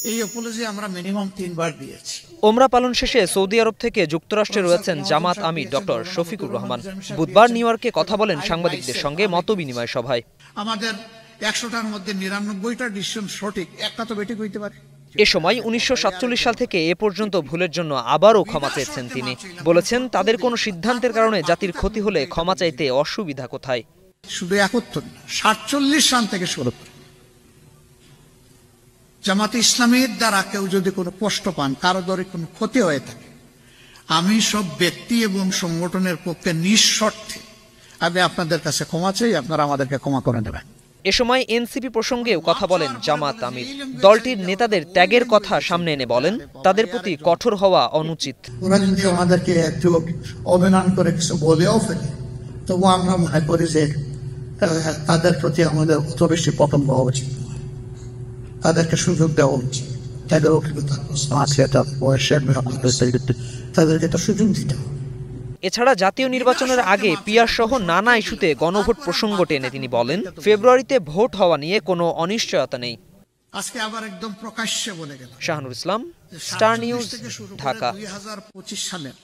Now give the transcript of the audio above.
এই অ্যাপোলজি আমরা মিনিমাম 3 বার দিয়েছি। ওমরা পালন শেষে সৌদি আরব থেকে যুক্তরাষ্ট্রে রয়েছেন জামাত আমির ডক্টর শফিকুর রহমান। বুধবার নিউ ইয়র্কে কথা বলেন সাংবাদিকদের সঙ্গে মতবিনিময় সভায়। আমাদের 100টার মধ্যে 99টা ডিসিশন সঠিক, একটা তো বেঠিক হইতে পারে। এ সময় 1947 সাল থেকে এ পর্যন্ত ভুলের জন্য আবারও ক্ষমা চেয়েছেন তিনি। বলেছেন তাদের কোনো সিদ্ধান্তের কারণে জাতির ক্ষতি হলে ক্ষমা চাইতে অসুবিধা কোথায়। শুধু 71 না, 47 সাল থেকে শুরু করে জামাতে ইসলামীর দ্বারা কেউ যদি কোনো কষ্ট পান, কারো দ্বারা কোনো ক্ষতি হয়ে থাকে, আমি সব ব্যক্তি এবং সংগঠনের পক্ষে নিঃশর্তে আমি আপনাদের কাছে ক্ষমা চাই, আপনারা আমাদেরকে ক্ষমা করে দেবেন। এ সময় এনসিপি প্রসঙ্গেও কথা বলেন জামাত আমির। দলটির নেতাদের ত্যাগের কথা সামনে এনে বলেন তাদের প্রতি কঠোর হওয়া অনুচিত। ওরা যদি আমাদেরকে একটু অভিমান করে কিছু বলেও ফেলে, তবু আমরা মনে করি যে তাদের প্রতি আমাদের অত বেশি পতন হওয়া উচিত, তাদেরকে সুযোগ দেওয়া উচিত। তাদের অভিজ্ঞতা আছে, তাদেরকে একটা সুযোগ দিতে হবে। এছাড়া জাতীয় নির্বাচনের আগে পিয়ার সহ নানা ইস্যুতে গণভোট প্রসঙ্গ টেনে তিনি বলেন ফেব্রুয়ারিতে ভোট হওয়া নিয়ে কোনো অনিশ্চয়তা নেই। আজকে আবার একদম প্রকাশ্যে বলে গেল। শাহানুর ইসলাম, স্টার নিউজ, ঢাকা। 2025 সালের